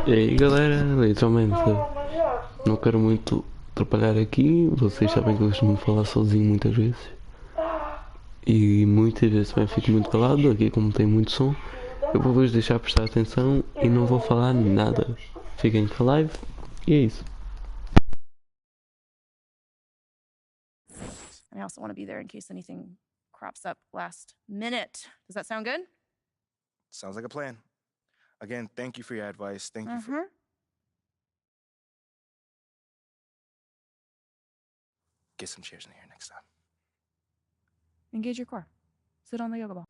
E aí galera, literalmente não quero muito atrapalhar aqui, vocês sabem que eu costumo falar sozinho muitas vezes e muitas vezes também fico muito calado, aqui como tem muito som, eu vou-vos deixar prestar atenção e não vou falar nada. Fiquem com a live e é isso. And I also want to be there in case anything crops up last minute. Does that sound good? Sounds like a plan. Again, thank you for your advice. Thank you for... Get some chairs in here next time. Engage your core. Sit on the yoga ball.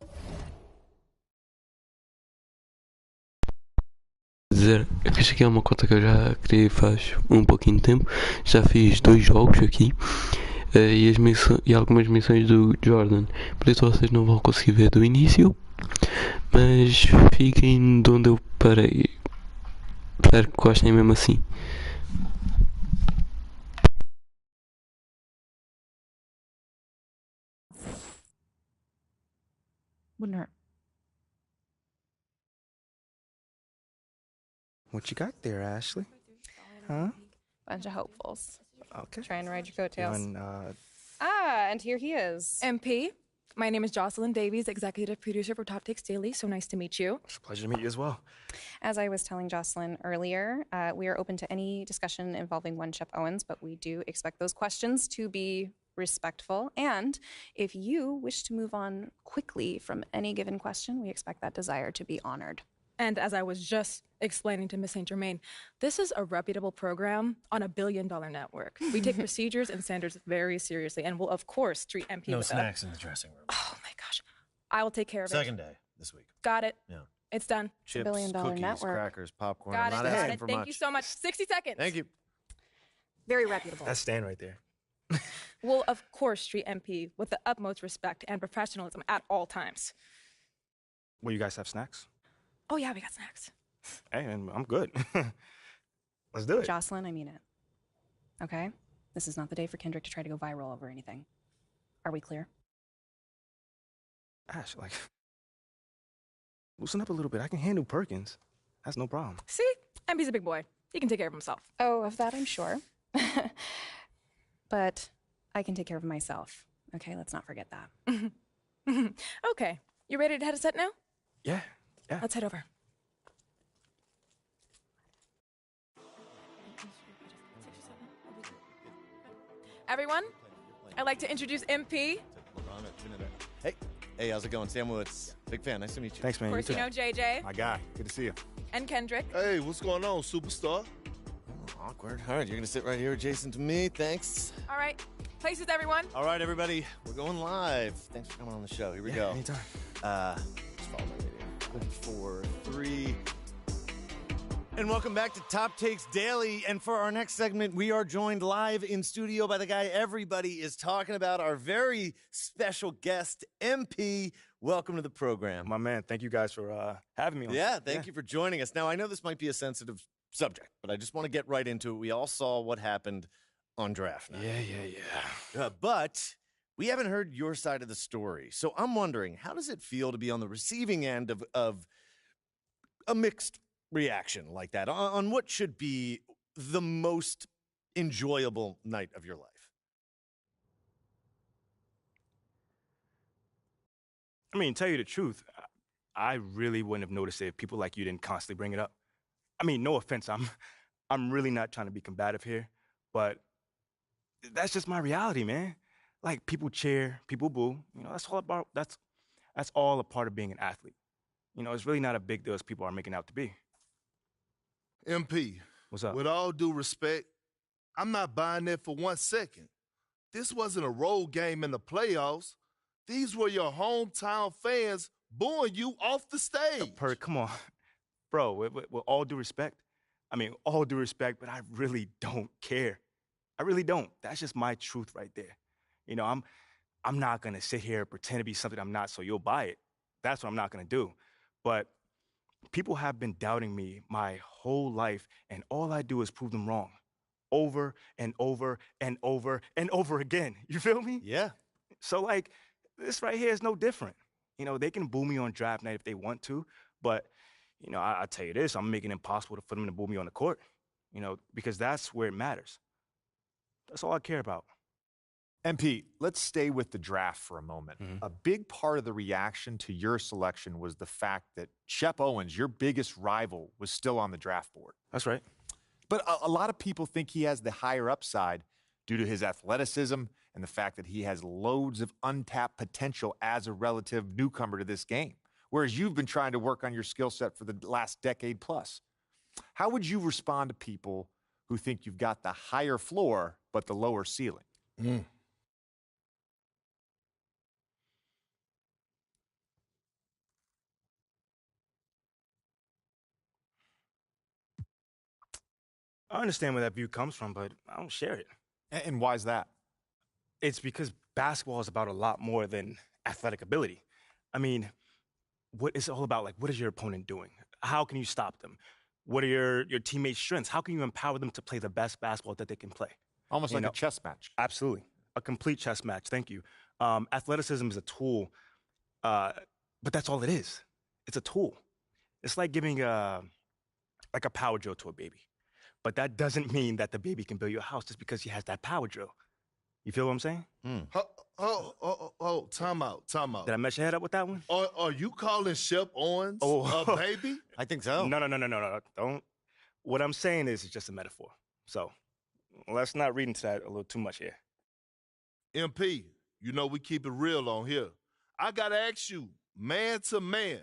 Dizer, que isto aqui é uma conta que eu já criei faz um pouquinho de tempo, já fiz 2 jogos aqui e algumas missões do Jordan, por isso vocês não vão conseguir ver do início, mas fiquem de onde eu parei. Espero que gostem mesmo assim. Wouldn't hurt. What you got there, Ashley? Huh? Bunch of hopefuls. Okay. Trying to ride your coattails. And, and here he is. MP, my name is Jocelyn Davies, executive producer for Top Takes Daily. So nice to meet you. It's a pleasure to meet you as well. As I was telling Jocelyn earlier, we are open to any discussion involving one Chef Owens, but we do expect those questions to be respectful. And if you wish to move on quickly from any given question, we expect that desire to be honored. And as I was just explaining to Miss St. Germain, this is a reputable program on a billion-dollar network. We take procedures and standards very seriously and will, of course, treat MP No with snacks in the dressing room. Oh, my gosh. I will take care of it. Second day this week. Got it. Yeah. It's done. Chips, billion-dollar cookies, network. crackers, popcorn. Got I'm it. not Got asking it. for Thank much. you so much. 60 seconds. Thank you. Very reputable. That's Stan right there. We'll, of course, treat MP with the utmost respect and professionalism at all times. Will you guys have snacks? Oh, yeah, we got snacks. Hey, I'm good. Let's do it. Jocelyn, I mean it. Okay? This is not the day for Kendrick to try to go viral over anything. Are we clear? Ash, like, loosen up a little bit. I can handle Perkins. That's no problem. See? MP's a big boy. He can take care of himself. Oh, of that I'm sure. But I can take care of myself. Okay, let's not forget that. Okay. You ready to head a set now? Yeah. Let's head over. Everyone, I'd like to introduce MP. Hey, how's it going? Sam Woods. Big fan. Nice to meet you. Thanks, man. Of course, you know JJ My guy. Good to see you. and Kendrick. Hey, what's going on, superstar? Awkward. All right, you're going to sit right here adjacent to me. Thanks. All right. Places, everyone. All right, everybody. We're going live. Thanks for coming on the show. Here we go. Anytime. Just follow my video. 4, 3. And welcome back to Top Takes Daily. And for our next segment, we are joined live in studio by the guy everybody is talking about, our very special guest, MP. Welcome to the program. My man, thank you guys for having me on. Yeah, thank you for joining us. Now, I know this might be a sensitive subject, but I just want to get right into it. We all saw what happened on draft night. Yeah. But we haven't heard your side of the story. So I'm wondering, how does it feel to be on the receiving end of a mixed reaction like that on what should be the most enjoyable night of your life? I mean, tell you the truth, I really wouldn't have noticed it if people like you didn't constantly bring it up. I mean, no offense, I'm really not trying to be combative here, but that's just my reality, man. Like, people cheer, people boo. You know, that's all a part of being an athlete. You know, it's really not a big deal as people are making out to be. MP, What's up? with all due respect, I'm not buying that for 1 second. This wasn't a road game in the playoffs. These were your hometown fans booing you off the stage. Come on. Bro, with all due respect, but I really don't care. I really don't. That's just my truth right there. You know, I'm not going to sit here and pretend to be something I'm not so you'll buy it. That's what I'm not going to do. But people have been doubting me my whole life, and all I do is prove them wrong over and over and over and over again. You feel me? Yeah. So, like, this right here is no different. You know, they can boo me on draft night if they want to, but, I tell you this, I'm making it impossible for them to boo me on the court, because that's where it matters. That's all I care about. MP, let's stay with the draft for a moment. A big part of the reaction to your selection was the fact that Shep Owens, your biggest rival, was still on the draft board. That's right. But a lot of people think he has the higher upside due to his athleticism and the fact that he has loads of untapped potential as a relative newcomer to this game, whereas you've been trying to work on your skill set for the last decade plus. How would you respond to people who think you've got the higher floor but the lower ceiling? I understand where that view comes from, but I don't share it. And why's that? It's because basketball is about a lot more than athletic ability. I mean, what it's all about, like, what is your opponent doing? How can you stop them? What are your teammates' strengths? How can you empower them to play the best basketball that they can play? Almost like a chess match. Absolutely. A complete chess match. Thank you. Athleticism is a tool, but that's all it is. It's a tool. It's like giving a power drill to a baby. But that doesn't mean that the baby can build you a house just because he has that power drill. You feel what I'm saying? Time out. Did I mess your head up with that one? Are you calling Shep Owens a baby? I think so. No. Don't. What I'm saying is it's just a metaphor. So let's not read into that a little too much here. MP, we keep it real on here. I got to ask you, man to man,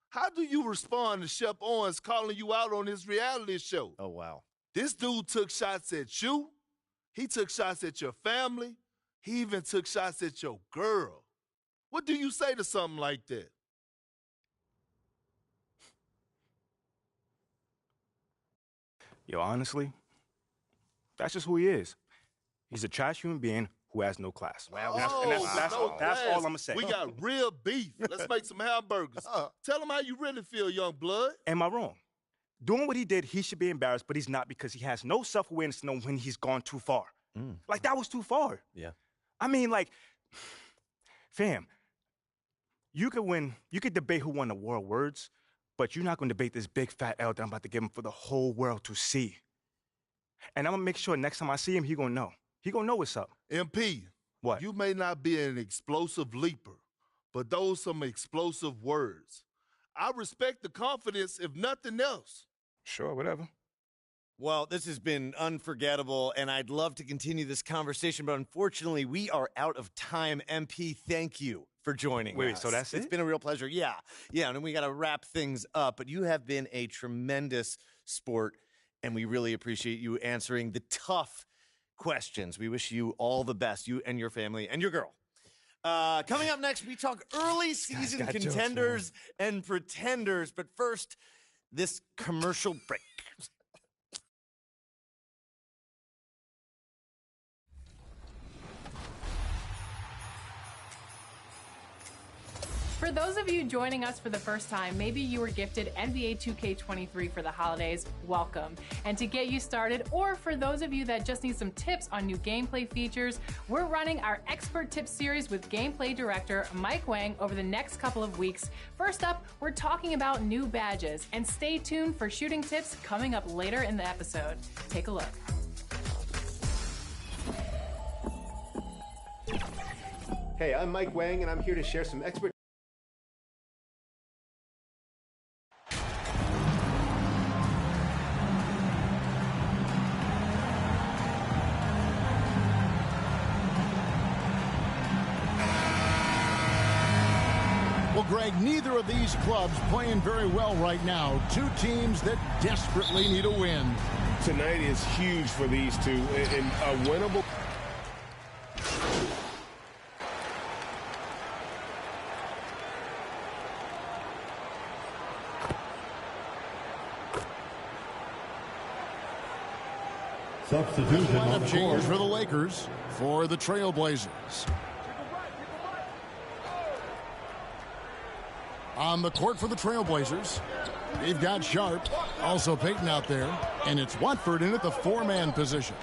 how do you respond to Shep Owens calling you out on his reality show? Oh, wow. This dude took shots at you. He took shots at your family. He even took shots at your girl. What do you say to something like that? Yo, honestly, that's just who he is. He's a trash human being who has no class. Wow. That's all I'm going to say. We got real beef. Let's make some hamburgers. Tell him how you really feel, young blood. Am I wrong? Doing what he did, he should be embarrassed, but he's not because he has no self-awareness to know when he's gone too far. Like, that was too far. Yeah. I mean, like, fam, you could debate who won the war of words, but you're not going to debate this big fat L that I'm about to give him for the whole world to see. And I'm going to make sure next time I see him, he going to know. He going to know what's up. MP, what? You may not be an explosive leaper, but those some explosive words. I respect the confidence, if nothing else. Sure, whatever. Well, this has been unforgettable, and I'd love to continue this conversation, but unfortunately, we are out of time. MP, thank you for joining us. Wait, so that's it? It's been a real pleasure. Yeah, and then we got to wrap things up, but you have been a tremendous sport, and we really appreciate you answering the tough questions. We wish you all the best, you and your family and your girl. Coming up next, we talk early season contenders and pretenders, but first, this commercial break. For those of you joining us for the first time, maybe you were gifted NBA 2K23 for the holidays, welcome. And to get you started, or for those of you that just need some tips on new gameplay features, we're running our Expert Tips series with gameplay director Mike Wang over the next couple of weeks. First up, we're talking about new badges, and stay tuned for shooting tips coming up later in the episode. Take a look. Hey, I'm Mike Wang, and I'm here to share some expert. Well, Greg, neither of these clubs playing very well right now. Two teams that desperately need a win. Tonight is huge for these two, and a winnable. Substitution lineup change for the Lakers for the Trailblazers. On the court for the Trailblazers, they've got Sharp, also Payton out there, and it's Watford in at the four-man position.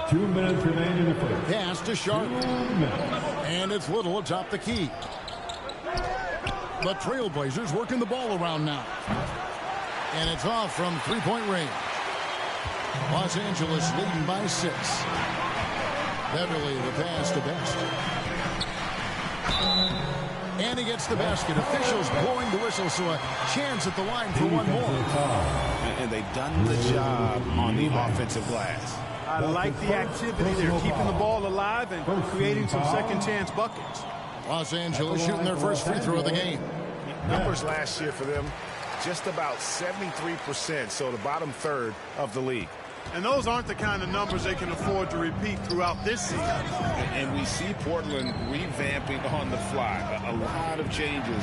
2 minutes remain in the first. Pass to Sharp, and it's Little atop the key. The Trailblazers working the ball around now. And it's off from three-point range. Los Angeles leading by 6. Beverly, the pass to Best. And he gets the basket. Officials blowing the whistle, so a chance at the line for one more. And they've done the job on the offensive glass. I like the activity. They're keeping the ball alive and creating some second-chance buckets. Los Angeles shooting their first free throw of the game. Numbers last year for them, just about 73%, so the bottom third of the league. And those aren't the kind of numbers they can afford to repeat throughout this season. And we see Portland revamping on the fly. A lot of changes,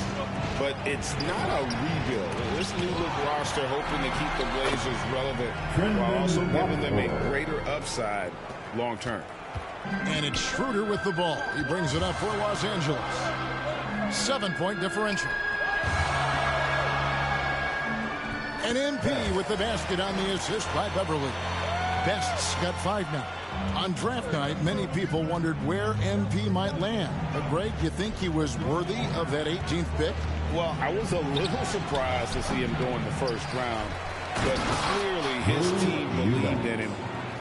but it's not a rebuild. This new look roster hoping to keep the Blazers relevant while also giving them a greater upside long term. And it's Schroeder with the ball. He brings it up for Los Angeles. 7-point differential. And MP with the basket on the assist by Beverly. Best's got 5 now. On draft night, many people wondered where MP might land. But, Greg, you think he was worthy of that 18th pick? Well, I was a little surprised to see him go in the first round. But clearly his team believed in him.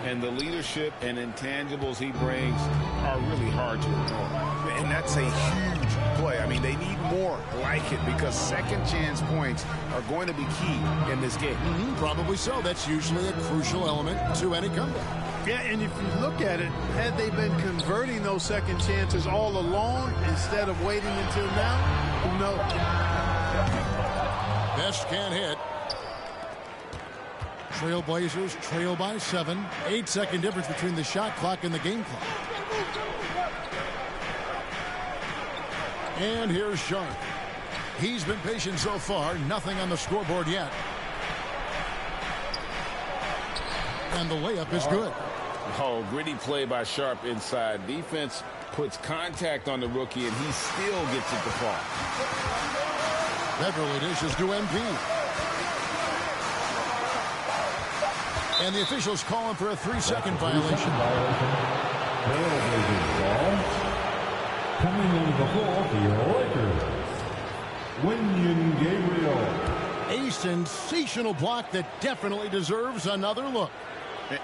And the leadership and intangibles he brings are really hard to ignore. And that's a huge play. I mean, they need more like it because second chance points are going to be key in this game. Probably so. That's usually a crucial element to any comeback. Yeah, and if you look at it, had they been converting those second chances all along instead of waiting until now, who knows? Best can't hit. Trailblazers trail by 7. 8-second difference between the shot clock and the game clock. And here's Sharp. He's been patient so far. Nothing on the scoreboard yet. And the layup is good. Oh, gritty play by Sharp inside. Defense puts contact on the rookie, and he still gets it to fall. Beverly dishes to MP. And the officials calling for a 3-second violation. Coming in the floor for your Lakers, Wenyen Gabriel. A sensational block that definitely deserves another look.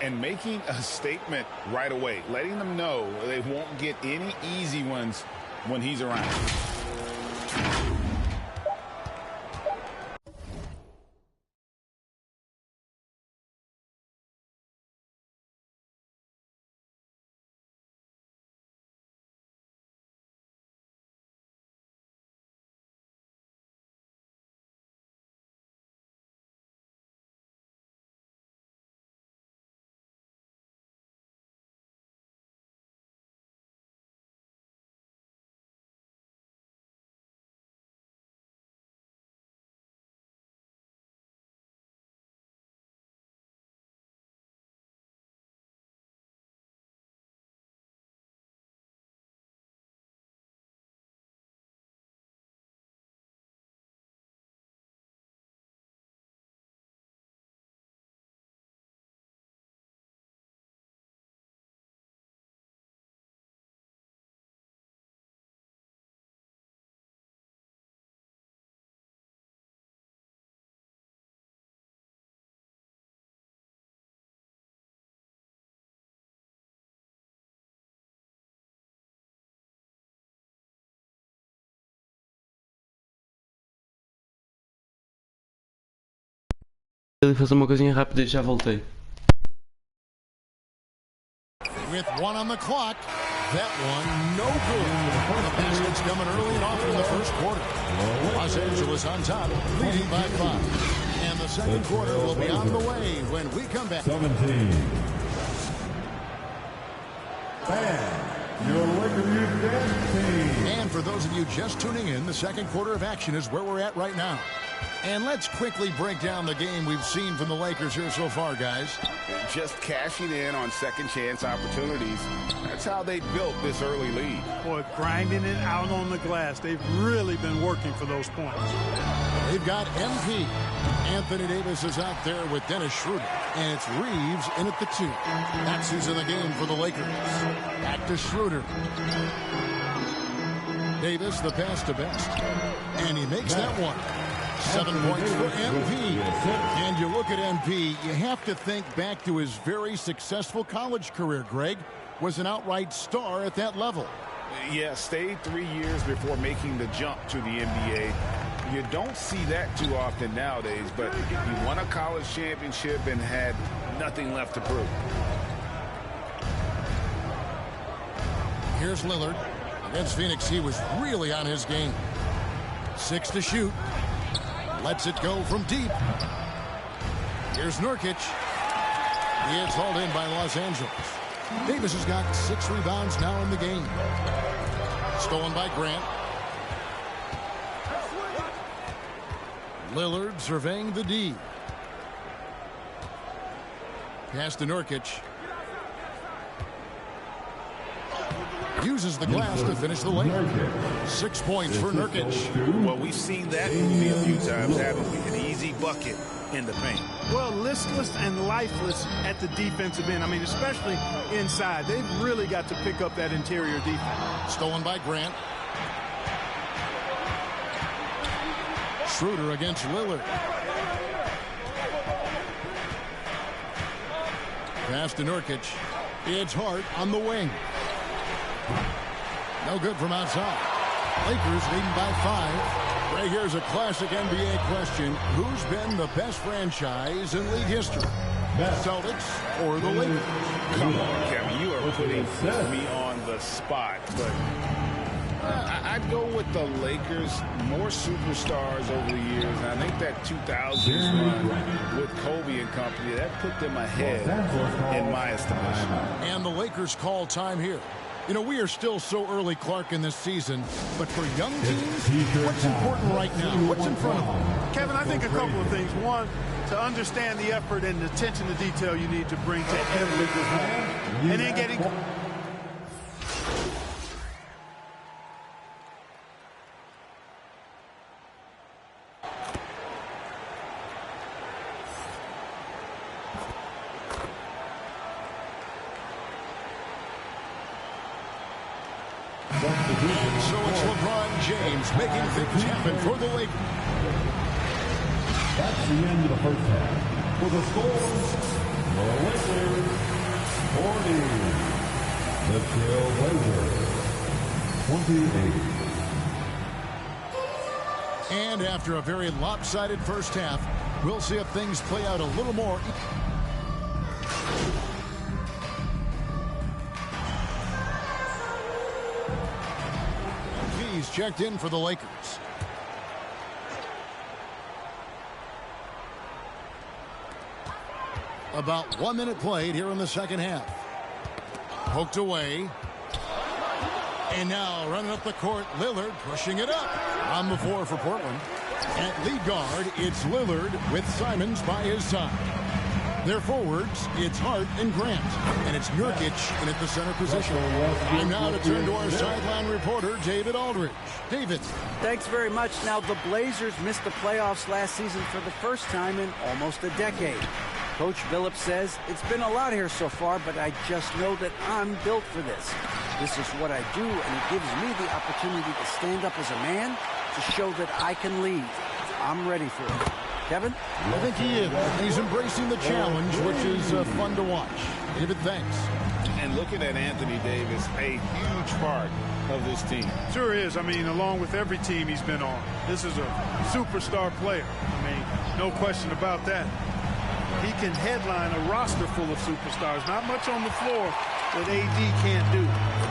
And making a statement right away, letting them know they won't get any easy ones when he's around. Ele fazer uma coisinha rápida e já voltei. With 1 on the clock, that one no good. The basket's coming early and often in the first quarter. Los Angeles on top, leading by 5. And the second quarter will be on the way when we come back. 17. Bam! Your Lakers youth dance team. And for those of you just tuning in, the second quarter of action is where we're at right now. And let's quickly break down the game we've seen from the Lakers here so far, guys. Just cashing in on second chance opportunities. That's how they built this early lead. Boy, grinding it out on the glass. They've really been working for those points. They've got MP. Anthony Davis is out there with Dennis Schroeder. And it's Reeves in at the 2. That's who's in the game for the Lakers. Back to Schroeder. Davis, the pass to Best. And he makes that one. 7 points for MP. And you look at MP, you have to think back to his very successful college career, Greg. Was an outright star at that level. Yeah, stayed 3 years before making the jump to the NBA. You don't see that too often nowadays, but he won a college championship and had nothing left to prove. Here's Lillard. Against Phoenix, he was really on his game. 6 to shoot. Lets it go from deep. Here's Nurkic. He is hauled in by Los Angeles. Davis has got 6 rebounds now in the game. Stolen by Grant. Lillard surveying the D. Pass to Nurkic. Uses the glass to finish the lane. 6 points for Nurkic. Well, we've seen that movie a few times, haven't we? An easy bucket in the paint. Well, listless and lifeless at the defensive end. I mean, especially inside. They've really got to pick up that interior defense. Stolen by Grant. Schroeder against Lillard. Pass to Nurkic. It's Hart on the wing. No good from outside. Lakers leading by 5. Right here's a classic NBA question. Who's been the best franchise in league history? Celtics or the Lakers? Come on, Kevin. You are putting me on the spot. But I'd go with the Lakers. More superstars over the years. And I think that 2000s run with Kobe and company, that put them ahead in my estimation. And the Lakers call time here. You know, we are still so early, Clark, in this season. But for young teams, what's important right now? What's in front of them? Kevin, I think a couple of things. One, to understand the effort and the attention to detail you need to bring to every game. And then getting... So it's LeBron James making things happen for the Lakers. That's the end of the first half. For the scores, the Lakers 40, the Trailblazers 28. And after a very lopsided first half, we'll see if things play out a little more. He's checked in for the Lakers. About 1 minute played here in the second half. Poked away. And now running up the court, Lillard pushing it up. On the floor for Portland. At lead guard, it's Lillard with Simons by his side. Their forwards, it's Hart and Grant. And it's Nurkic in at the center position. And now to turn to our sideline reporter, David Aldridge. David. Thanks very much. Now, the Blazers missed the playoffs last season for the first time in almost a decade. Coach Billups says, it's been a lot here so far, but I just know that I'm built for this. This is what I do, and it gives me the opportunity to stand up as a man to show that I can lead. I'm ready for it. Kevin? I think he is. He's embracing the challenge, which is fun to watch. David, thanks. And looking at Anthony Davis, a huge part of this team. Sure is. I mean, along with every team he's been on. This is a superstar player. I mean, no question about that. He can headline a roster full of superstars. Not much on the floor that AD can't do.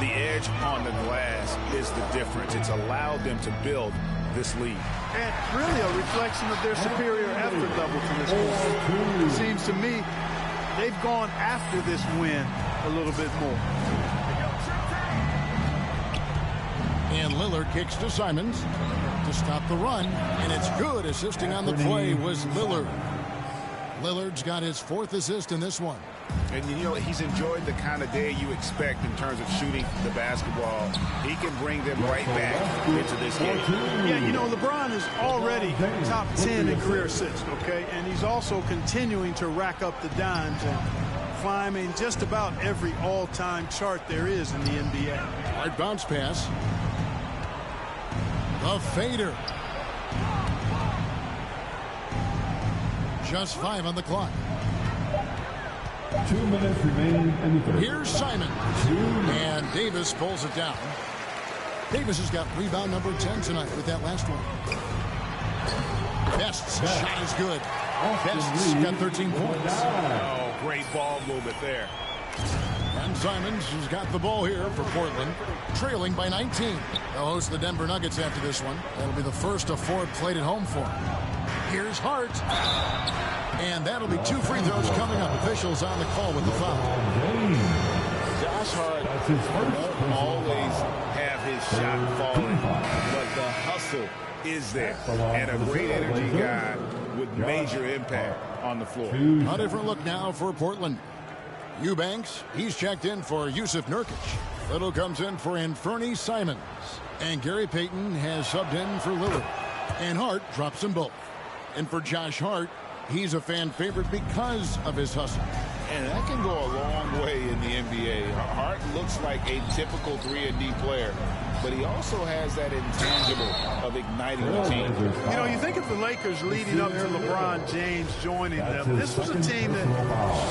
The edge on the glass is the difference. It's allowed them to build this lead. And really a reflection of their superior effort level to this point. It seems to me they've gone after this win a little bit more. And Lillard kicks to Simons to stop the run. And it's good. Assisting on the play was Lillard. Lillard's got his 4th assist in this one. And, you know, he's enjoyed the kind of day you expect in terms of shooting the basketball. He can bring them right back into this game. Yeah, you know, LeBron is already top 10 in career assists, okay? And he's also continuing to rack up the dimes and climbing just about every all-time chart there is in the NBA. Hard bounce pass. The fader. Just 5 on the clock. 2 minutes remaining in the third. Here's Simon. And Davis pulls it down. Davis has got rebound number 10 tonight with that last one. Best's shot is good. Best's got 13 points. Oh, great ball movement there. And Simons has got the ball here for Portland, trailing by 19. They'll host the Denver Nuggets after this one. That'll be the first of 4 played at home for him. Here's Hart. And that'll be 2 free throws coming up. Officials on the call with the foul. Josh Hart won't always have his shot falling, but the hustle is there. And a great energy guy with major impact on the floor. A different look now for Portland. Eubanks, he's checked in for Yusuf Nurkic. Little comes in for Anfernee Simons. And Gary Payton has subbed in for Lillard. And Hart drops them both. And for Josh Hart, he's a fan favorite because of his hustle. And that can go a long way in the NBA. Hart looks like a typical 3-and-D player, but he also has that intangible of igniting the team. You know, you think of the Lakers leading up to LeBron James joining them. This was a team that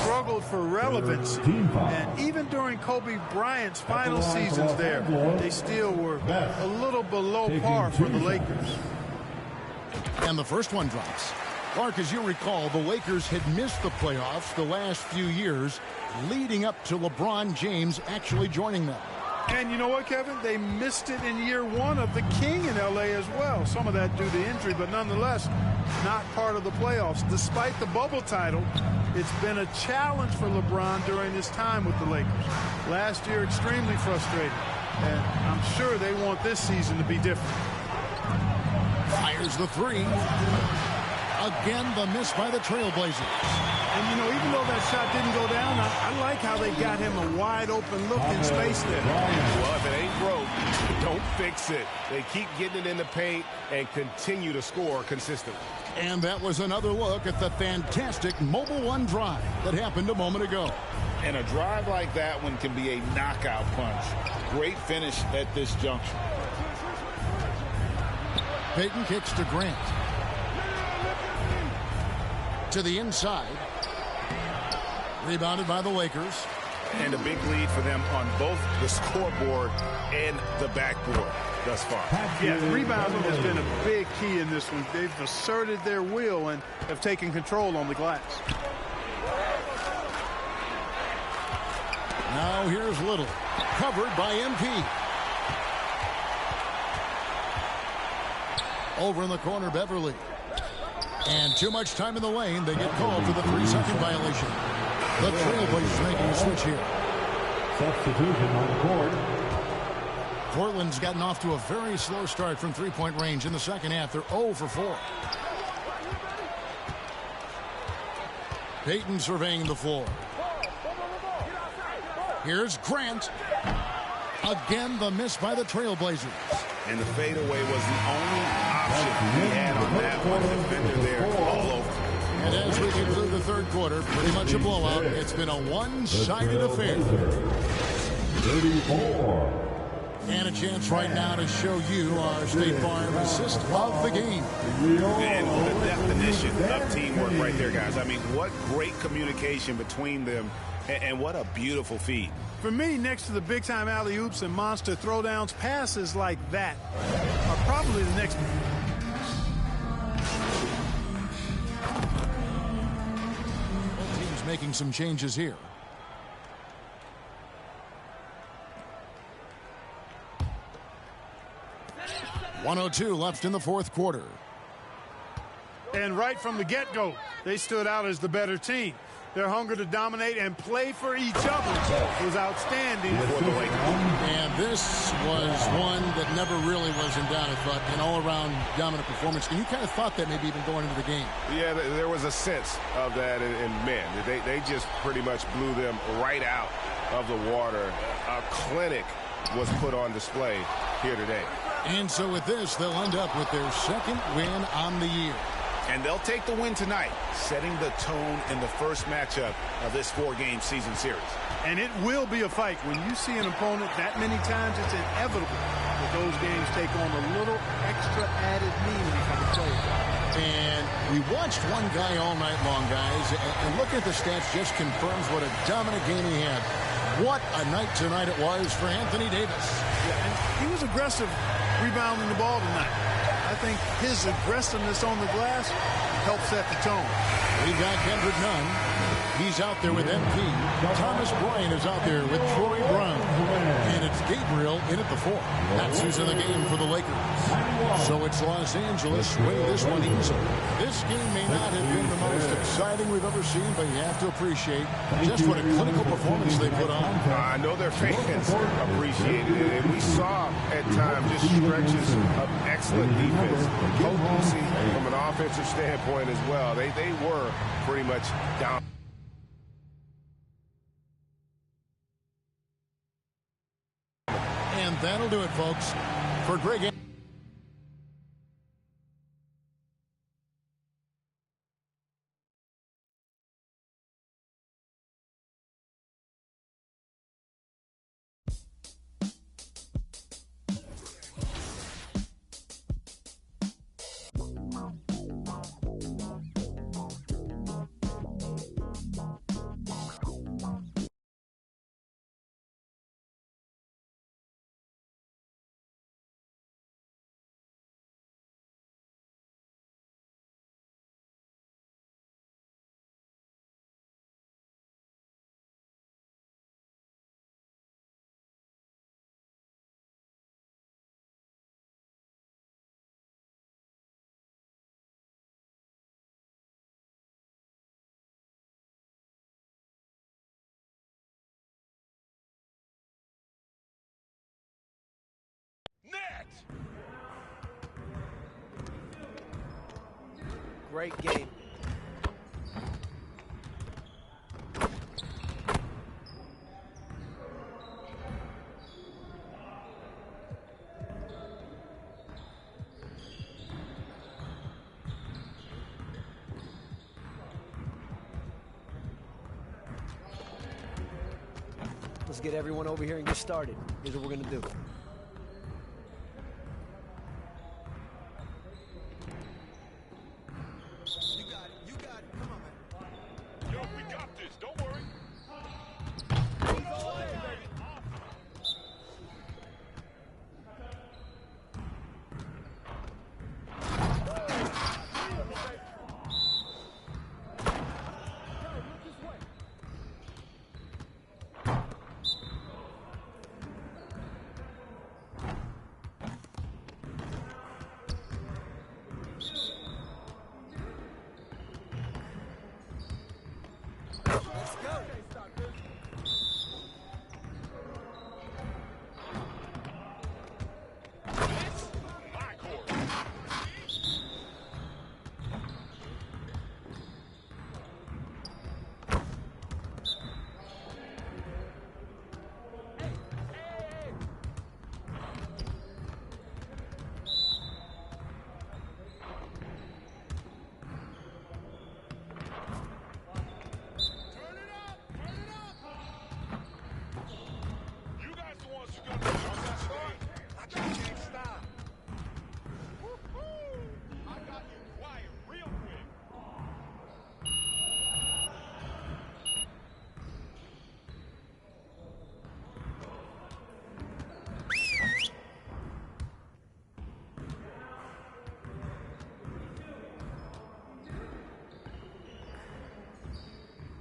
struggled for relevancy. And even during Kobe Bryant's final seasons there, they still were a little below par for the Lakers. And the first one drops. Clark, as you recall, the Lakers had missed the playoffs the last few years, leading up to LeBron James actually joining them. And you know what, Kevin? They missed it in year 1 of the King in L.A. as well. Some of that due to injury, but nonetheless, not part of the playoffs. Despite the bubble title, it's been a challenge for LeBron during his time with the Lakers. Last year, extremely frustrating. And I'm sure they want this season to be different. Fires the 3. Again, the miss by the Trailblazers. And, you know, even though that shot didn't go down, I like how they got him a wide-open look in space there. Well, if it ain't broke, don't fix it. They keep getting it in the paint and continue to score consistently. And that was another look at the fantastic Mobile One drive that happened a moment ago. And a drive like that one can be a knockout punch. Great finish at this juncture. Payton kicks to Grant. To the inside. Rebounded by the Lakers. And a big lead for them on both the scoreboard and the backboard thus far. Yeah, rebounding has been a big key in this one. They've asserted their will and have taken control on the glass. Now here's Little. Covered by MP. Over in the corner, Beverly. And too much time in the lane. They get called for the 3-second violation. The Trailblazers making a switch here. Substitution on the court. Portland's gotten off to a very slow start from three-point range in the second half. They're 0 for 4. Payton surveying the floor. Here's Grant. Again, the miss by the Trailblazers. And the fadeaway was the only option he had on that one. Defender there all over. And as we conclude the third quarter, pretty much a blowout. It's been a one-sided affair. 34. And a chance right now to show you our State Farm assist of the game. And the definition of teamwork right there, guys. I mean, what great communication between them, and what a beautiful feed. For me, next to the big-time alley-oops and monster throwdowns, passes like that are probably the next. Both teams making some changes here. .102 left in the fourth quarter. And right from the get-go, they stood out as the better team. Their hunger to dominate and play for each other was outstanding for the Lakers. And this was one that never really was in doubt, I thought, an all-around dominant performance. And you kind of thought that maybe even going into the game. Yeah, there was a sense of that in men. They just pretty much blew them right out of the water. A clinic was put on display here today. And so with this, they'll end up with their second win on the year. And they'll take the win tonight, setting the tone in the first matchup of this 4-game season series. And it will be a fight. When you see an opponent that many times, it's inevitable that those games take on a little extra added meaning for the players. And we watched one guy all night long, guys, and looking at the stats just confirms what a dominant game he had. What a night tonight it was for Anthony Davis. Yeah, and he was aggressive rebounding the ball tonight. I think his aggressiveness on the glass helped set the tone. We've got Kendrick Nunn. He's out there with MP. Thomas Bryant is out there with Troy Brown. And it's Gabriel in at the 4. That's who's in the game for the Lakers. So it's Los Angeles winning this one easily. This game may not have been the most exciting we've ever seen, but you have to appreciate just what a clinical performance they put on. I know their fans appreciated it, and we saw at times just stretches of excellent defense, potency from an offensive standpoint as well. They were pretty much down. And that'll do it, folks. For Greg. Great game. Let's get everyone over here and get started. Here's what we're gonna do.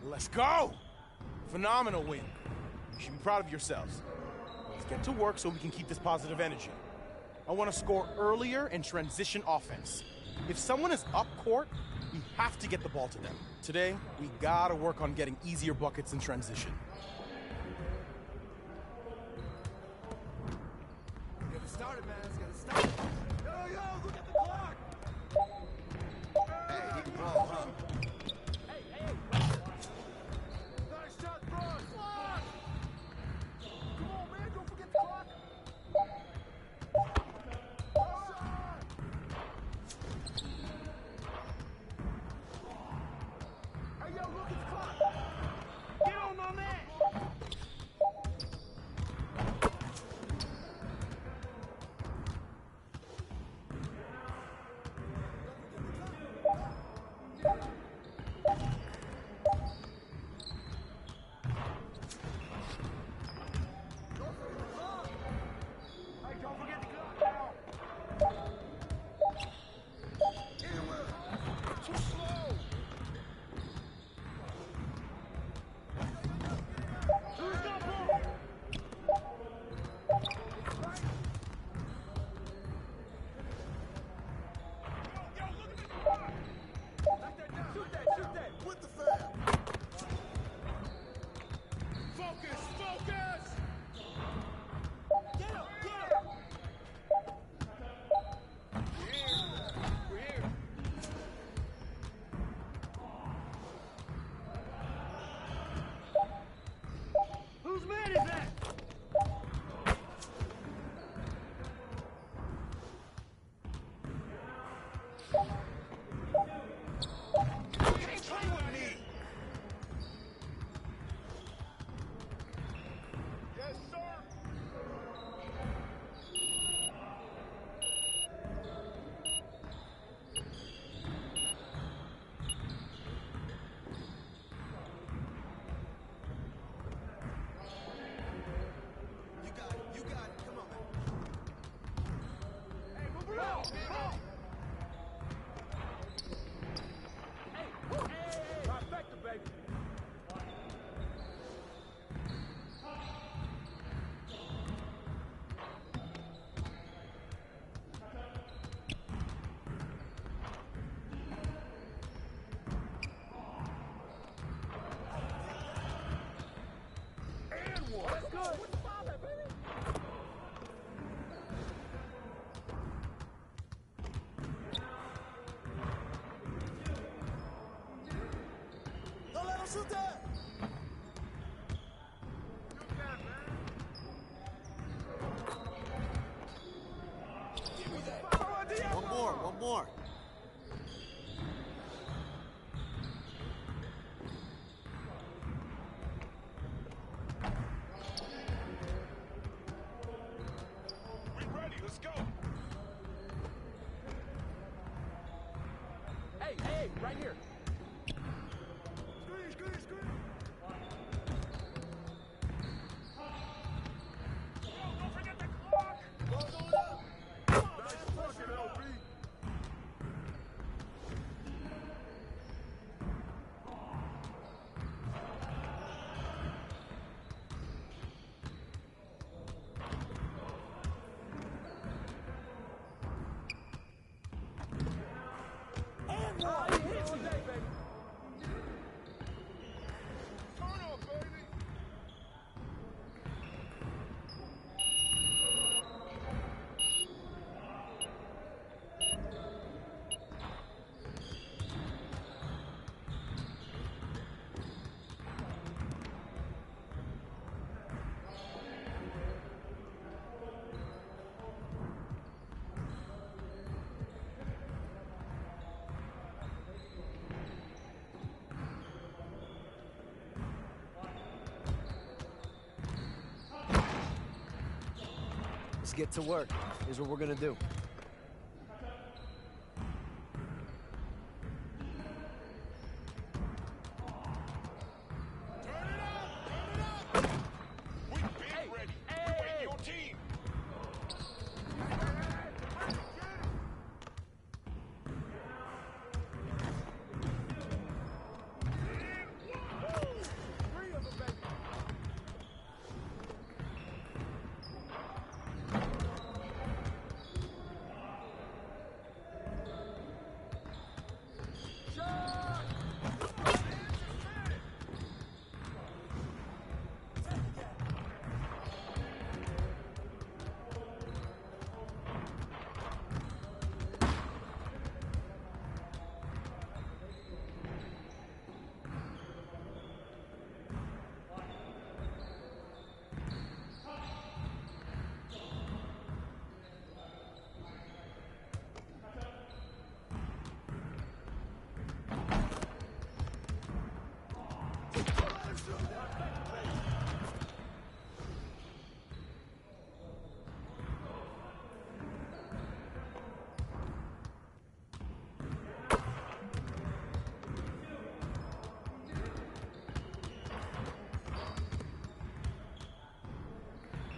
Let's go! Phenomenal win. You should be proud of yourselves. Let's get to work so we can keep this positive energy. I want to score earlier and transition offense. If someone is up court, we have to get the ball to them. Today, we gotta work on getting easier buckets in transition. Get it started, man. Let's get it started. Yo, look at the clock! Hey, he can ball, huh? Nice shot, bro! Come on, man. Don't forget the clock. Don't let him shoot that. One more. We ready, let's go. Hey, right here. Don't forget the clock. Nice pushing, LB. Turn up, baby. Let's get to work. Here's what we're gonna do. We been ready. We waiting your team.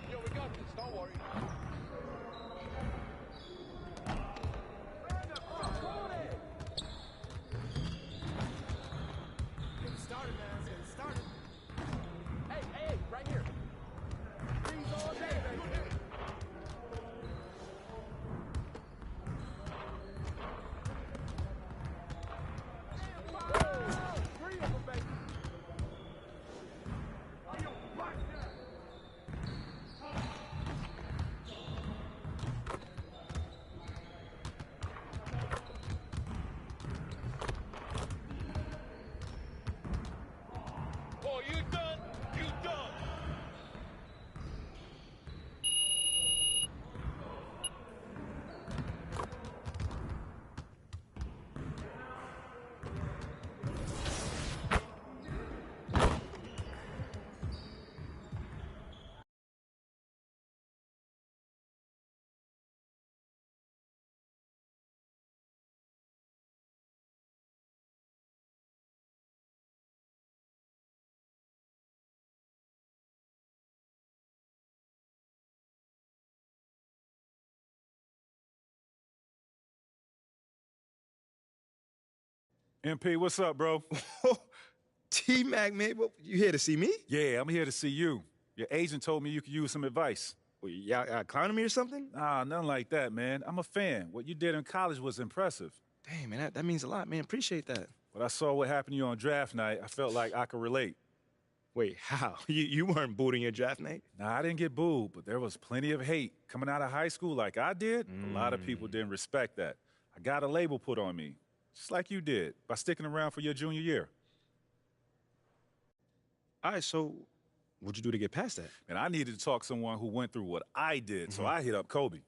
Yo, we got this. Don't worry. Get it started, man. Let's get it started. Hey, right here. Freeze all day, baby. Three of them, baby. Oh, you done? You done. MP, what's up, bro? T-Mac, man, what, you here to see me? Yeah, I'm here to see you. Your agent told me you could use some advice. Well, y'all clowning me or something? Nah, nothing like that, man. I'm a fan. What you did in college was impressive. Damn, man, that means a lot, man. Appreciate that. When I saw what happened to you on draft night, I felt like I could relate. Wait, how? You weren't booed in your draft, Nate? Nah, I didn't get booed, but there was plenty of hate coming out of high school like I did. A lot of people didn't respect that. I got a label put on me, just like you did, by sticking around for your junior year. All right, so what'd you do to get past that? And I needed to talk to someone who went through what I did, so I hit up Kobe.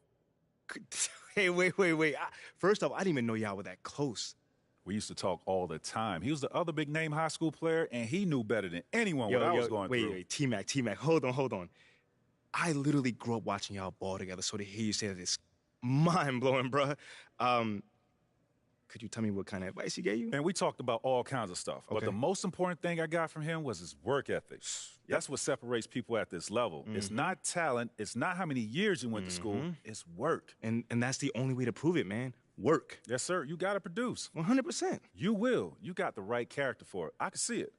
Hey, wait. First off, I didn't even know y'all were that close. We used to talk all the time. He was the other big-name high school player, and he knew better than anyone what I was going through. Wait, T-Mac, hold on. I literally grew up watching y'all ball together, so to hear you say that is mind-blowing, bruh. Could you tell me what kind of advice he gave you? And we talked about all kinds of stuff, but the most important thing I got from him was his work ethic. That's what separates people at this level. It's not talent. It's not how many years you went to school. It's work. And that's the only way to prove it, man. Work. Yes, sir. You got to produce. 100%. You will. You got the right character for it. I can see it.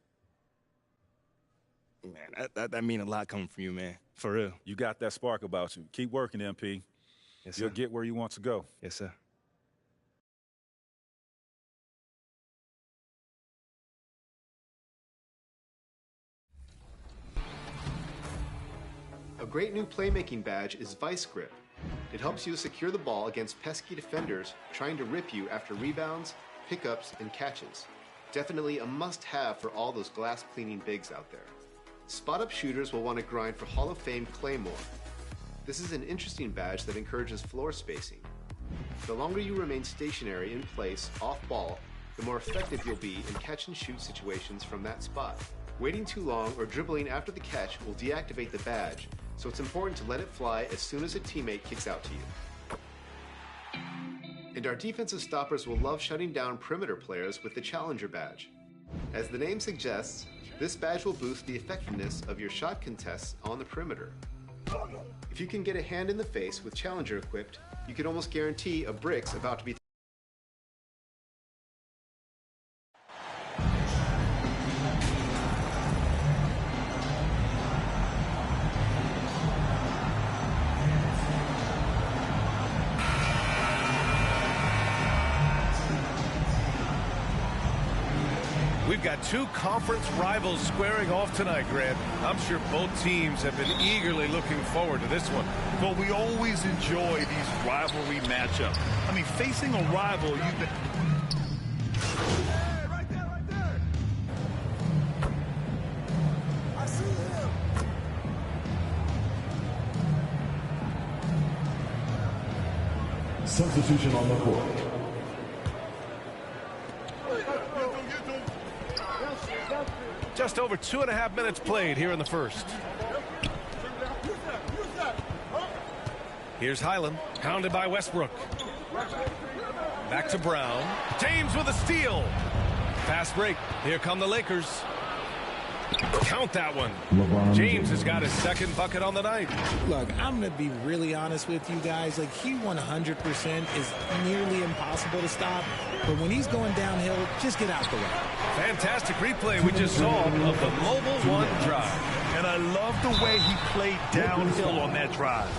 Man, that mean a lot coming from you, man. For real. You got that spark about you. Keep working, MP. Yes, sir. You'll get where you want to go. Yes, sir. A great new playmaking badge is Vice Grip. It helps you secure the ball against pesky defenders trying to rip you after rebounds, pickups, and catches. Definitely a must-have for all those glass-cleaning bigs out there. Spot-up shooters will want to grind for Hall of Fame Claymore. This is an interesting badge that encourages floor spacing. The longer you remain stationary in place, off-ball, the more effective you'll be in catch-and-shoot situations from that spot. Waiting too long or dribbling after the catch will deactivate the badge, so it's important to let it fly as soon as a teammate kicks out to you. And our defensive stoppers will love shutting down perimeter players with the Challenger badge. As the name suggests, this badge will boost the effectiveness of your shot contests on the perimeter. If you can get a hand in the face with Challenger equipped, you can almost guarantee a brick's about to be We've got two conference rivals squaring off tonight, Grant. I'm sure both teams have been eagerly looking forward to this one. But we always enjoy these rivalry matchups. I mean, facing a rival, you've been... Hey, right there! I see him! Substitution on the court. Just over 2.5 minutes played here in the first. Here's Highland, pounded by Westbrook. Back to Brown. James with a steal. Fast break. Here come the Lakers. Count that one. James has got his second bucket on the night. Look, I'm going to be really honest with you guys. Like, he 100% is nearly impossible to stop. But when he's going downhill, just get out the way. Fantastic replay we just saw of the Mobile One drive. And I love the way he played downhill on that drive.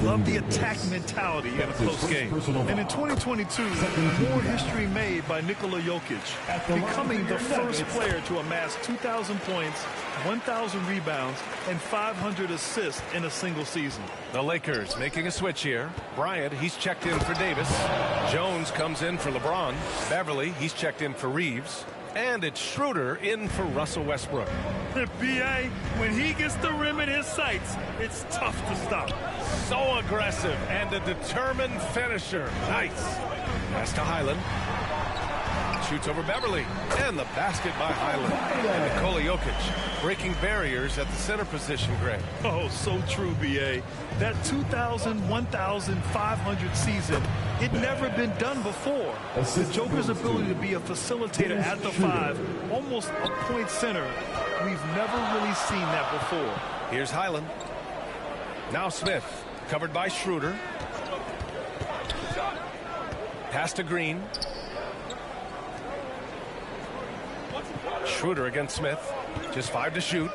Love the attack mentality in a close game. And in 2022, more history made by Nikola Jokic, becoming the first player to amass 2,000 points, 1,000 rebounds, and 500 assists in a single season. The Lakers making a switch here. Bryant, he's checked in for Davis. Jones comes in for LeBron. Beverly, he's checked in for Reeves. And it's Schroeder in for Russell Westbrook. B.A., when he gets the rim in his sights, it's tough to stop. So aggressive and a determined finisher. Nice. Pass to Highland. Shoots over Beverly. And the basket by Highland. And Nikola Jokic breaking barriers at the center position, Greg. Oh, so true, B.A. That 2,000, 1,500 season, it never been done before. The Joker's ability to be a facilitator at the 5, almost a point center, we've never really seen that before. Here's Highland. Now Smith, covered by Schroeder. Pass to Green. Schroeder against Smith. Just 5 to shoot.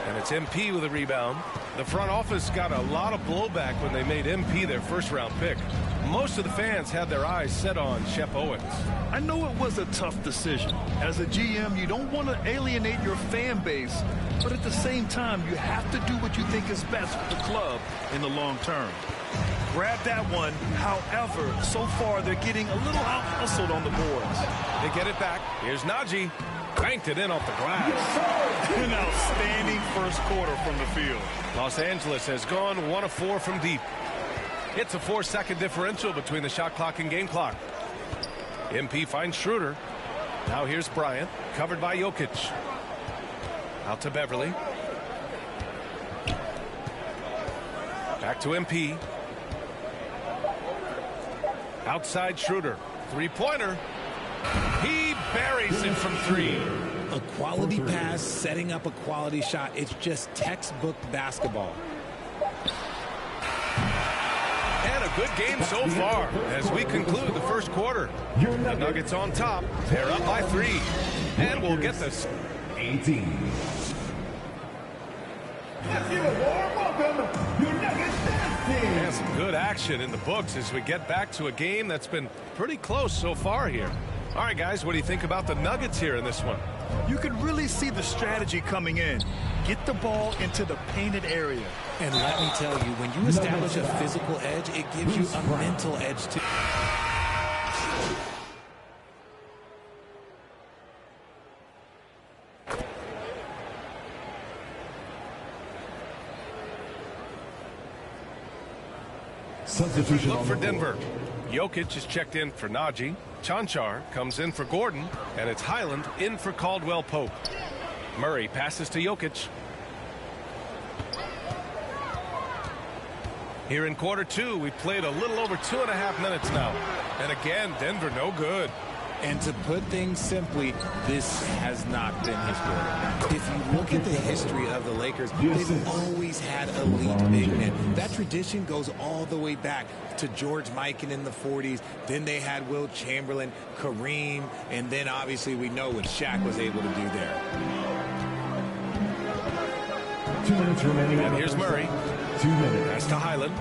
And it's MP with a rebound. The front office got a lot of blowback when they made MP their first-round pick. most of the fans had their eyes set on Shep Owens. I know it was a tough decision. As a GM, you don't want to alienate your fan base, but at the same time, you have to do what you think is best for the club in the long term. Grab that one. However, so far, they're getting a little out-hustled on the boards. They get it back. Here's Najee. Banked it in off the glass. An outstanding first quarter from the field. Los Angeles has gone 1 of 4 from deep. It's a 4-second differential between the shot clock and game clock. MP finds Schroeder. Now here's Bryant, covered by Jokic. Out to Beverly. Back to MP. Outside Schroeder. Three-pointer. He buries it from 3. A quality pass, setting up a quality shot. It's just textbook basketball. And a good game so far as we conclude the first quarter. The Nuggets on top. They're up by 3. And we'll get this. 18. Let's give a warm welcome, your Nuggets dynasty. And some good action in the books as we get back to a game that's been pretty close so far here. All right, guys, what do you think about the Nuggets here in this one? You can really see the strategy coming in. Get the ball into the painted area. And let me tell you, when you establish a physical edge, it gives you a mental edge too. Substitution Look on for the Denver. Jokic is checked in for Najee. Chanchar comes in for Gordon. And it's Highland in for Caldwell Pope. Murray passes to Jokic. Here in quarter 2, we played a little over 2.5 minutes now. And again, Denver no good. And to put things simply, this has not been his quarter. If you look at the history of the Lakers, they've always had elite big men. That tradition goes all the way back to George Mikan in the 40s. Then they had Wilt Chamberlain, Kareem, and then obviously we know what Shaq was able to do there. 2 minutes remaining. And here's Murray. 2 minutes. That's to Highland.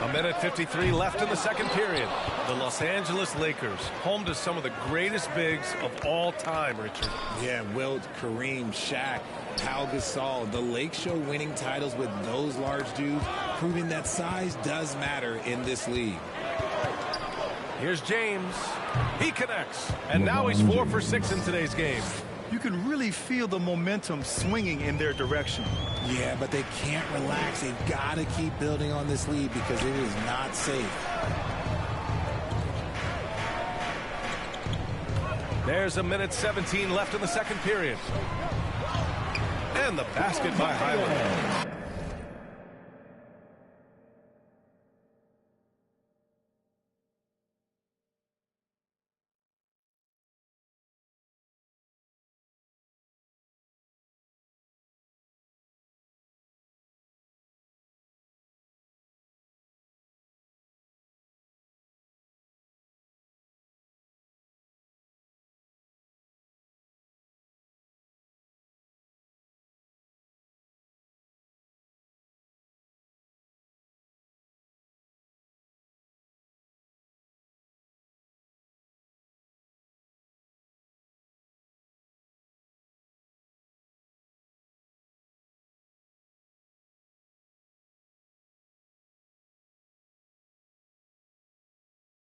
A minute 53 left in the second period. The Los Angeles Lakers, home to some of the greatest bigs of all time, Richard. Yeah, Wilt, Kareem, Shaq, Pau Gasol. The Lake Show winning titles with those large dudes, proving that size does matter in this league. Here's James. He connects. And now he's 4 for 6 in today's game. You can really feel the momentum swinging in their direction. Yeah, but they can't relax. They've got to keep building on this lead because it is not safe. There's a minute 17 left in the second period. And the basket by Highland.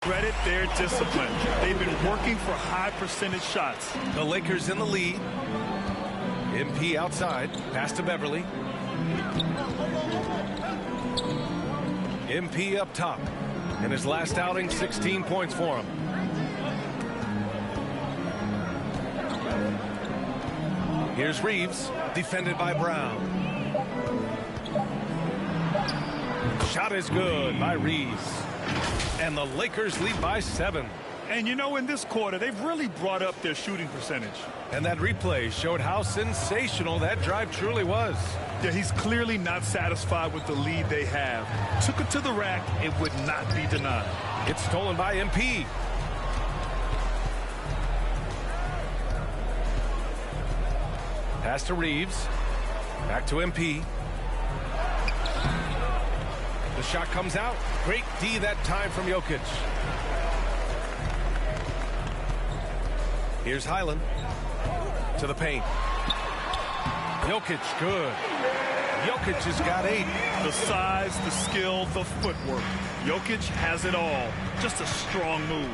Credit their discipline. They've been working for high percentage shots. The Lakers in the lead. MP outside. Pass to Beverly. MP up top. In his last outing, 16 points for him. Here's Reeves, defended by Brown. Shot is good by Reeves. And the Lakers lead by 7. And you know, in this quarter, they've really brought up their shooting percentage. And that replay showed how sensational that drive truly was. Yeah, he's clearly not satisfied with the lead they have. Took it to the rack. It would not be denied. It's stolen by MP. Pass to Reeves. Back to MP. The shot comes out. Great D that time from Jokic. Here's Highland to the paint. Jokic, good. Jokic has got 8. The size, the skill, the footwork. Jokic has it all. Just a strong move.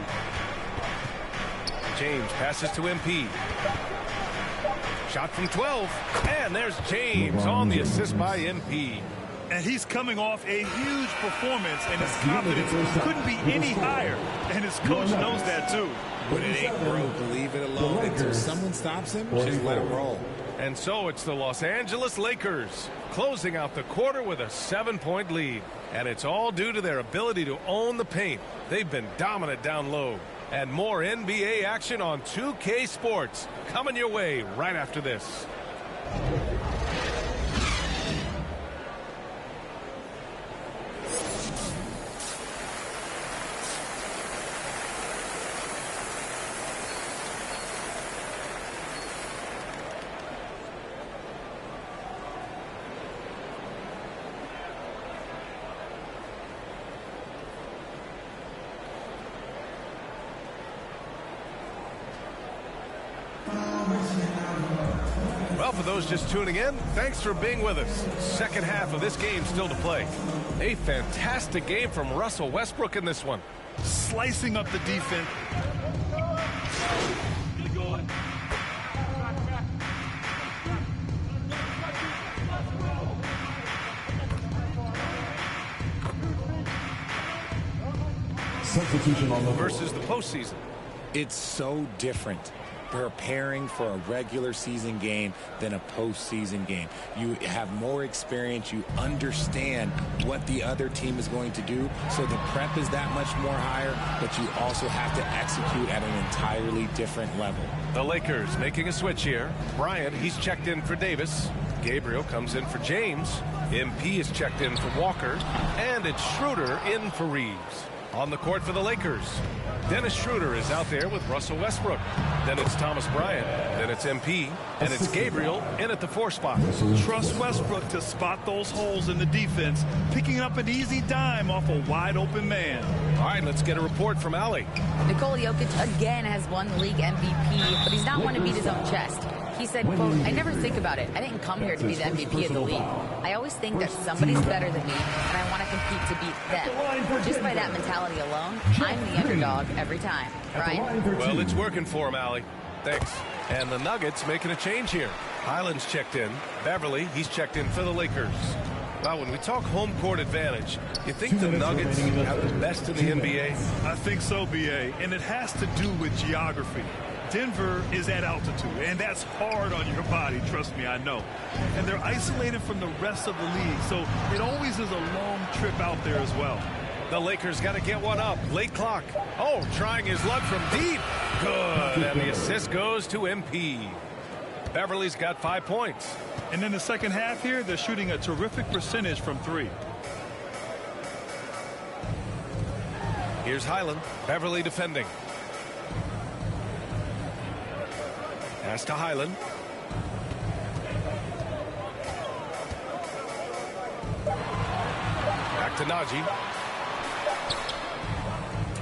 James passes to MP. Shot from 12. And there's James on the assist by MP. And he's coming off a huge performance, and his confidence couldn't be any higher. And his coach knows that, too. When it ain't broke, leave it alone. Until someone stops him, just let him roll. And so it's the Los Angeles Lakers closing out the quarter with a 7-point lead. And it's all due to their ability to own the paint. They've been dominant down low. And more NBA action on 2K Sports coming your way right after this. Well, for those just tuning in, thanks for being with us. Second half of this game still to play. A fantastic game from Russell Westbrook in this one. Slicing up the defense. Substitution on the versus the postseason. It's so different preparing for a regular season game than a postseason game. You have more experience. You understand what the other team is going to do. So the prep is that much more higher, but you also have to execute at an entirely different level. The Lakers making a switch here. Bryant, he's checked in for Davis. Gabriel comes in for James. MP is checked in for Walker. And it's Schroeder in for Reeves. On the court for the Lakers, Dennis Schroeder is out there with Russell Westbrook. Then it's Thomas Bryant. Then it's MP. And it's Gabriel in at the 4 spot. Trust Westbrook to spot those holes in the defense, picking up an easy dime off a wide open man. All right, let's get a report from Allie. Nikola Jokic again has won the league MVP, but he's not one to beat his own chest. He said, quote, "I never think about it. I didn't come here to be the MVP of the league. I always think that somebody's better than me, and I want to compete to beat them. Just by that mentality alone, I'm the underdog every time." Brian? Well, it's working for him, Allie. Thanks. And the Nuggets making a change here. Highland's checked in. Beverly, he's checked in for the Lakers. Now, when we talk home court advantage, you think the Nuggets have the best in the NBA? I think so, B.A., and it has to do with geography. Denver is at altitude, and that's hard on your body, trust me, I know. And they're isolated from the rest of the league, so it always is a long trip out there as well. The Lakers got to get one up. Late clock. Oh, trying his luck from deep. Good, and the assist goes to MP. Beverly's got 5 points. And in the second half here, they're shooting a terrific percentage from 3. Here's Highland. Beverly defending. Pass to Highland. Back to Najee.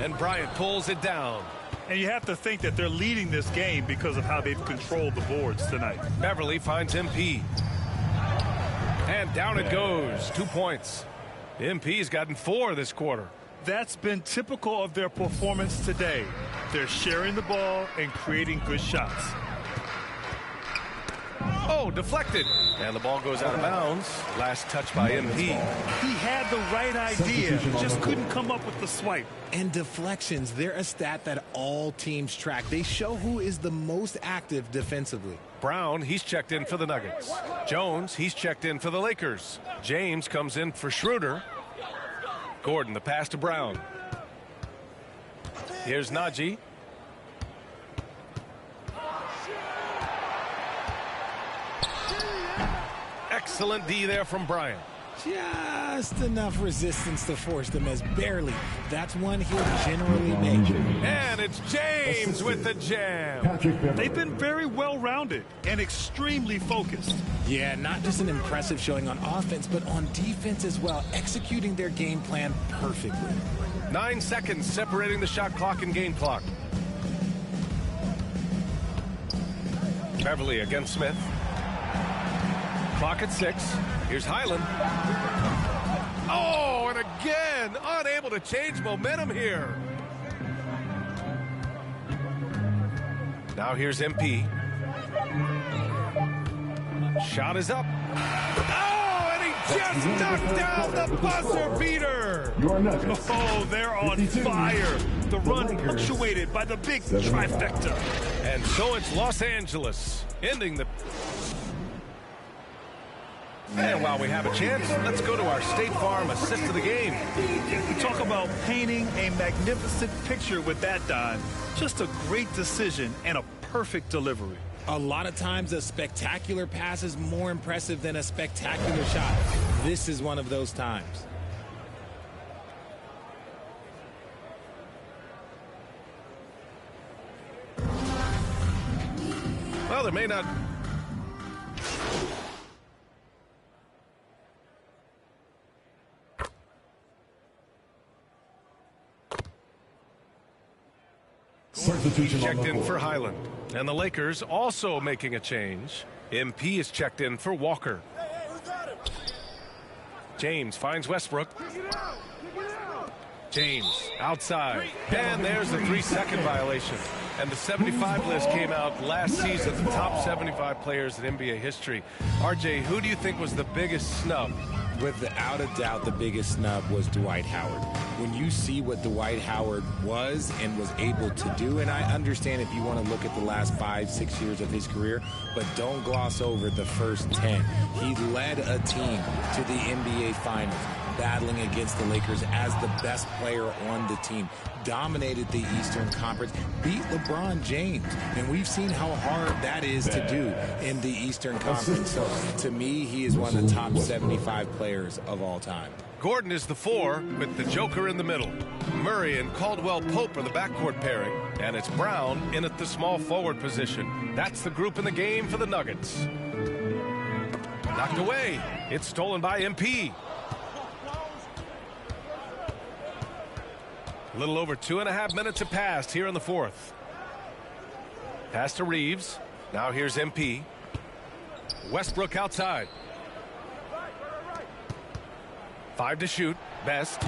And Bryant pulls it down. And you have to think that they're leading this game because of how they've controlled the boards tonight. Beverly finds MP. And down it goes. 2 points. MP's gotten 4 this quarter. That's been typical of their performance today. They're sharing the ball and creating good shots. Oh, deflected. And the ball goes out of bounds. Last touch by MP. He had the right idea, just couldn't come up with the swipe. And deflections, they're a stat that all teams track. They show who is the most active defensively. Brown, he's checked in for the Nuggets. Jones, he's checked in for the Lakers. James comes in for Schroeder. Gordon, the pass to Brown. Here's Najee. Excellent D there from Bryant. Just enough resistance to force them as barely. That's one he'll generally make. And And it's James with the jam. They've been very well-rounded and extremely focused. Yeah, not just an impressive showing on offense, but on defense as well, executing their game plan perfectly. 9 seconds separating the shot clock and game clock. Beverly against Smith. Clock at 6. Here's Highland. Oh, and again, unable to change momentum here. Now here's MP. Shot is up. Oh, and he just knocked down the buzzer beater. Oh, they're on fire. The run punctuated by the big trifecta. And so it's Los Angeles ending the... And while we have a chance, let's go to our State Farm assist of the game. We talk about painting a magnificent picture with that dive. Just a great decision and a perfect delivery. A lot of times a spectacular pass is more impressive than a spectacular shot. This is one of those times. Well, there may not... Substitution checked on the in court. for Highland. And the Lakers also making a change. MP is checked in for Walker. James finds Westbrook. James outside. And there's the 3-second violation. And the 75 list came out last season, the top 75 players in NBA history. RJ, who do you think was the biggest snub? Without a doubt, the biggest snub was Dwight Howard. When you see what Dwight Howard was and was able to do, and I understand if you want to look at the last 5-6 years of his career, but don't gloss over the first 10. He led a team to the NBA Finals, battling against the Lakers as the best player on the team, dominated the Eastern Conference, beat LeBron James, and we've seen how hard that is to do in the Eastern Conference. So to me, he is one of the top 75 players of all time. Gordon is the 4 with the Joker in the middle. Murray and Caldwell Pope are the backcourt pairing, and it's Brown in at the small forward position. That's the group in the game for the Nuggets. Knocked away. It's stolen by MP. A little over 2.5 minutes have passed here in the fourth. Pass to Reeves. Now here's MP. Westbrook outside. 5 to shoot. Best.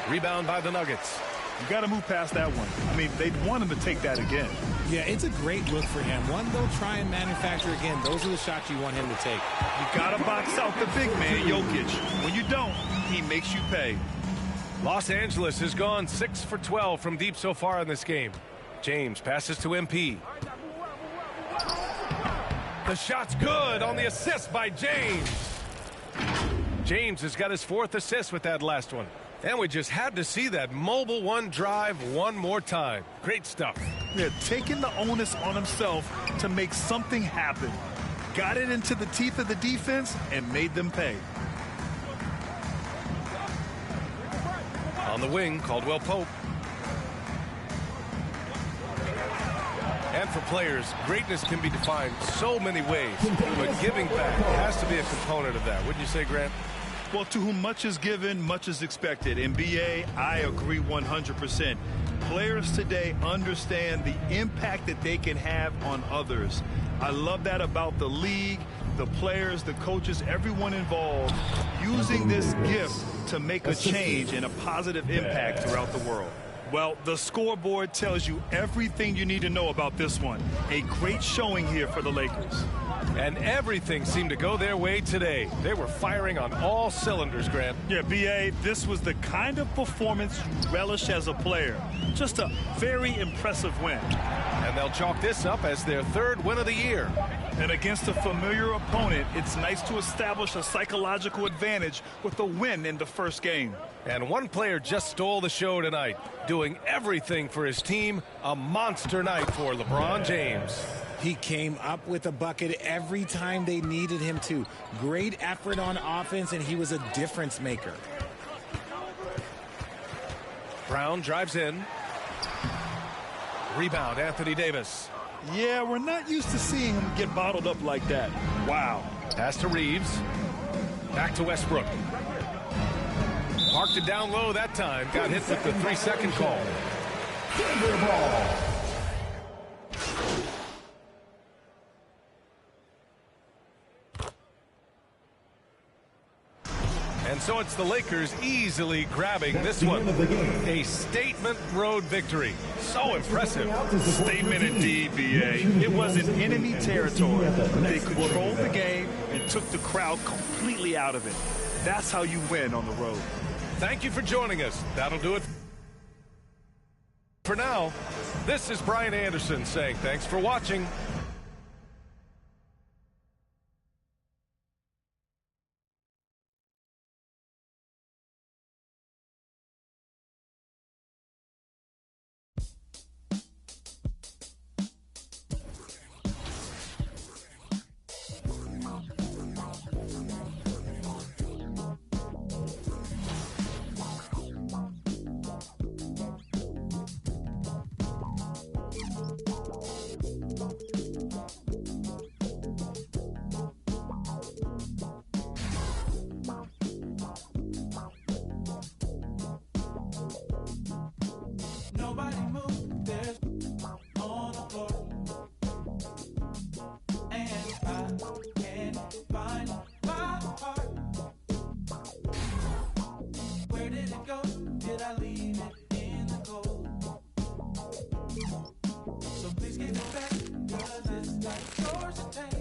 Rebound by the Nuggets. You got to move past that one. I mean, they'd want him to take that again. Yeah, it's a great look for him. One they'll try and manufacture again. Those are the shots you want him to take. You got to box out the big man, Jokic. When you don't, he makes you pay. Los Angeles has gone 6 for 12 from deep so far in this game. James passes to MP. The shot's good on the assist by James. James has got his 4th assist with that last one. And we just had to see that mobile one drive one more time. Great stuff. Yeah, taking the onus on himself to make something happen. Got it into the teeth of the defense and made them pay. On the wing, Caldwell Pope. And for players, greatness can be defined so many ways, but giving back has to be a component of that. Wouldn't you say, Grant? Well, to whom much is given, much is expected. In BA, I agree 100%. Players today understand the impact that they can have on others. I love that about the league, the players, the coaches, everyone involved, using this gift to make a change and a positive impact throughout the world. Well, the scoreboard tells you everything you need to know about this one. A great showing here for the Lakers. And everything seemed to go their way today. They were firing on all cylinders, Grant. Yeah, B.A., this was the kind of performance you relish as a player. Just a very impressive win. And they'll chalk this up as their 3rd win of the year. And against a familiar opponent, it's nice to establish a psychological advantage with a win in the first game. And one player just stole the show tonight, doing everything for his team. A monster night for LeBron James. He came up with a bucket every time they needed him to. Great effort on offense, and he was a difference maker. Brown drives in. Rebound, Anthony Davis. Yeah, we're not used to seeing him get bottled up like that. Wow. Pass to Reeves. Back to Westbrook. Parked it down low that time. Got hit with the 3-second call. And so it's the Lakers easily grabbing this one. A statement road victory. So impressive. Statement indeed, B.A. It was in enemy territory. They controlled the game and took the crowd completely out of it. That's how you win on the road. Thank you for joining us. That'll do it for now. This is Brian Anderson saying thanks for watching. Nobody moved, there's on the floor. And I can't find my heart. Where did it go? Did I leave it in the cold? So please give it back, 'cause it's like yours to take.